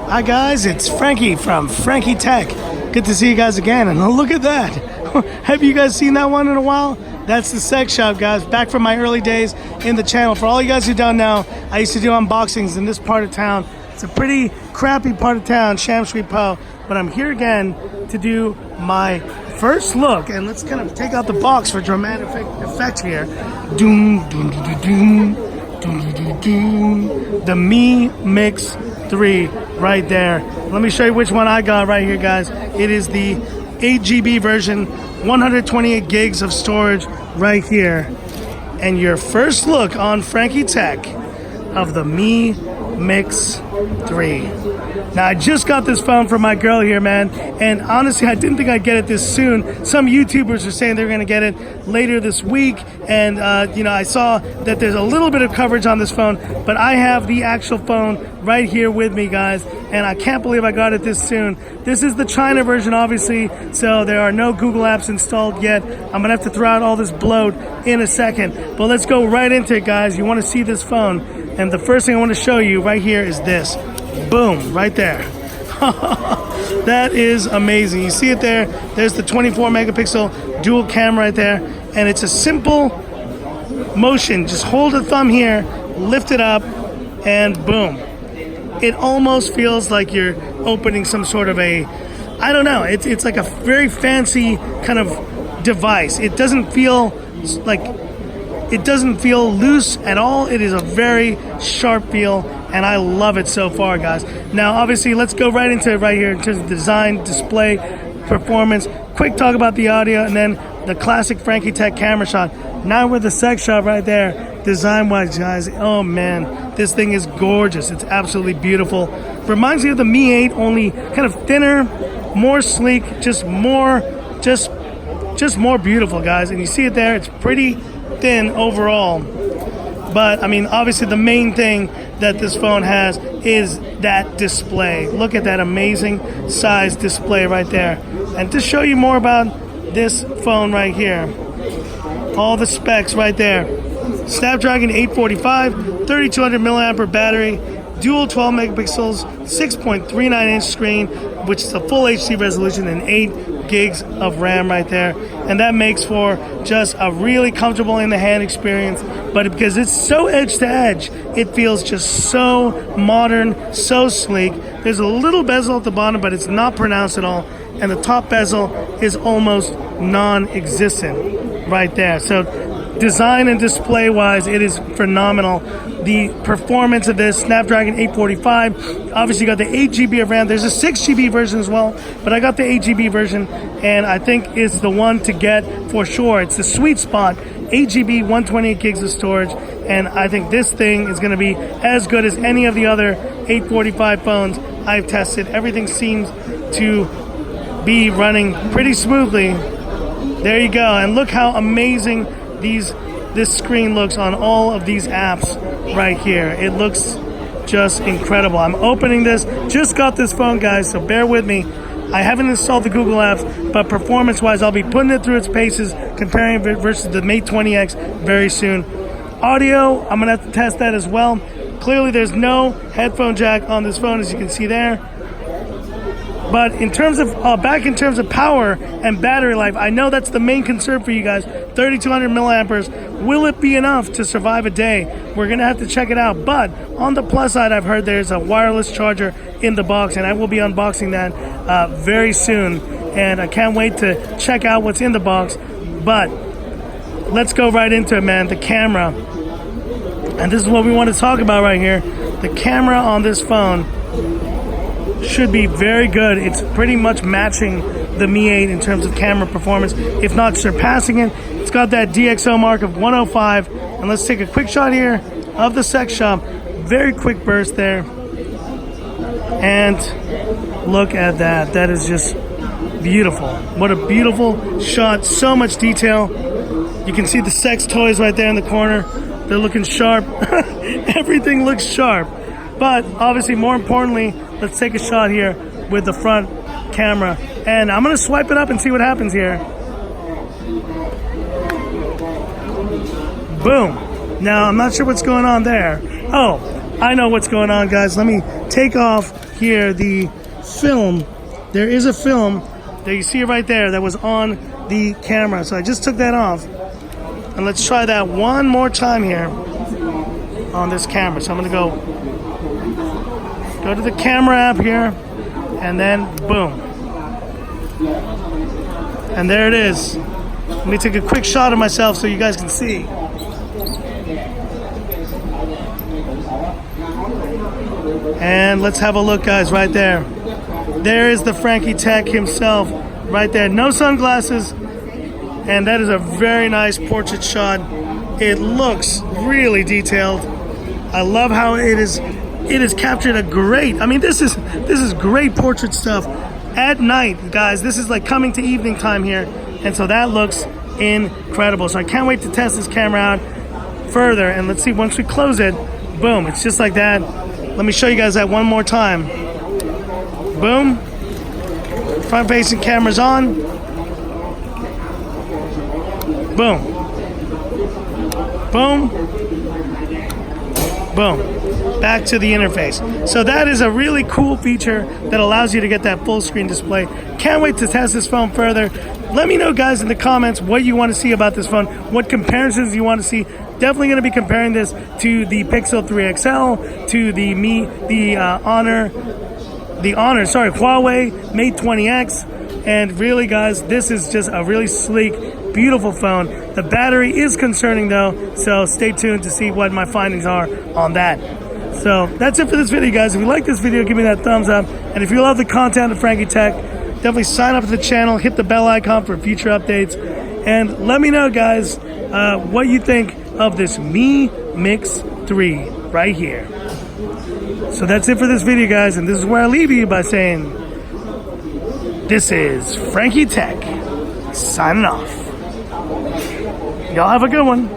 Hi guys, it's Frankie from Frankie Tech. Good to see you guys again, and look at that. Have you guys seen that one in a while? That's the sex shop, guys. Back from my early days in the channel. For all you guys who don't know, I used to do unboxings in this part of town. It's a pretty crappy part of town, Sham Shui Po, but I'm here again to do my first look, and let's kind of take out the box for dramatic effect here. Doom, doom, doom, doom, doom, doom, doom. The Mi Mix 3 right there. Let me show you which one I got right here, guys. It is the 8GB version, 128 gigs of storage right here. And your first look on Frankie Tech of the Mi Mix 3. Now, I just got this phone from my girl here, man, and honestly, I didn't think I'd get it this soon. Some YouTubers are saying they're going to get it later this week, and you know, I saw that there's a little bit of coverage on this phone, but I have the actual phone right here with me, guys, and I can't believe I got it this soon. This is the China version, obviously, so there are no Google apps installed yet. I'm going to have to throw out all this bloat in a second, but let's go right into it, guys. You want to see this phone, and the first thing I want to show you right here is this. Boom, right there. That is amazing. You see it there? There's the 24 megapixel dual camera right there, and it's a simple motion. Just hold a thumb here, lift it up, and boom. It almost feels like you're opening some sort of a, I don't know, it's like a very fancy kind of device. It doesn't feel like, it doesn't feel loose at all. It is a very sharp feel, and I love it so far, guys. Now, obviously, let's go right into it right here in terms of design, display, performance. Quick talk about the audio, and then the classic Frankie Tech camera shot. Now we're the sex shop right there. Design-wise, guys, oh man, this thing is gorgeous. It's absolutely beautiful. Reminds me of the Mi 8, only kind of thinner, more sleek, just more beautiful, guys. And you see it there. It's pretty thin overall, but I mean, obviously the main thing that this phone has is that display. Look at that amazing size display right there. And to show you more about this phone right here, all the specs right there. Snapdragon 845, 3200 milliampere battery, dual 12 megapixels, 6.39 inch screen, which is a full HD resolution, and 8 gigs of RAM right there. And that makes for just a really comfortable in the hand experience. But because it's so edge to edge, it feels just so modern, so sleek. There's a little bezel at the bottom, but it's not pronounced at all. And the top bezel is almost non-existent right there. So design and display wise, it is phenomenal. The performance of this Snapdragon 845, obviously got the 8GB of RAM. There's a 6GB version as well, but I got the 8GB version, and I think it's the one to get for sure. It's the sweet spot. 8GB, 128 gigs of storage, and I think this thing is going to be as good as any of the other 845 phones I've tested. Everything seems to be running pretty smoothly. There you go, and look how amazing this screen looks on all of these apps right here. It looks just incredible. I'm opening this, just got this phone, guys, so bear with me. I haven't installed the Google apps, but performance wise, I'll be putting it through its paces, comparing it versus the Mate 20X very soon. Audio, I'm gonna have to test that as well. Clearly there's no headphone jack on this phone, as you can see there. But in terms of back in terms of power and battery life, I know that's the main concern for you guys. 3200 milliamperes. Will it be enough to survive a day? We're gonna have to check it out. But on the plus side, I've heard there's a wireless charger in the box, and I will be unboxing that very soon. And I can't wait to check out what's in the box. But let's go right into it, man. The camera, and this is what we want to talk about right here. The camera on this phone should be very good. It's pretty much matching the Mi 8 in terms of camera performance, if not surpassing it. It's got that DxO mark of 105. And let's take a quick shot here of the sex shop. Very quick burst there. And look at that. That is just beautiful. What a beautiful shot. So much detail. You can see the sex toys right there in the corner. They're looking sharp. Everything looks sharp. But obviously, more importantly, let's take a shot here with the front camera. And I'm going to swipe it up and see what happens here. Boom. Now, I'm not sure what's going on there. Oh, I know what's going on, guys. Let me take off here the film. There is a film that you see right there that was on the camera. So I just took that off. And let's try that one more time here on this camera. So I'm gonna go to the camera app here, and then boom. And there it is. Let me take a quick shot of myself so you guys can see. And let's have a look, guys, right there. There is the Frankie Tech himself right there. No sunglasses. And that is a very nice portrait shot. It looks really detailed. I love how it is captured a great, I mean, this is great portrait stuff at night, guys. This is like coming to evening time here. And so that looks incredible. So I can't wait to test this camera out further. And let's see, once we close it, boom, it's just like that. Let me show you guys that one more time. Boom. Front facing camera's on. Boom. Boom. Boom. Back to the interface. So that is a really cool feature that allows you to get that full screen display. Can't wait to test this phone further. Let me know, guys, in the comments what you want to see about this phone, what comparisons you want to see. Definitely going to be comparing this to the Pixel 3 XL, to the Huawei Mate 20X. And really, guys, this is just a really sleek, beautiful phone. The battery is concerning, though, so stay tuned to see what my findings are on that. So that's it for this video, guys. If you like this video, give me that thumbs up. And if you love the content of Frankie Tech, definitely sign up to the channel, hit the bell icon for future updates, and let me know, guys, what you think of this Mi Mix 3 right here. So that's it for this video, guys, and this is where I leave you by saying, this is Frankie Tech signing off. Y'all have a good one.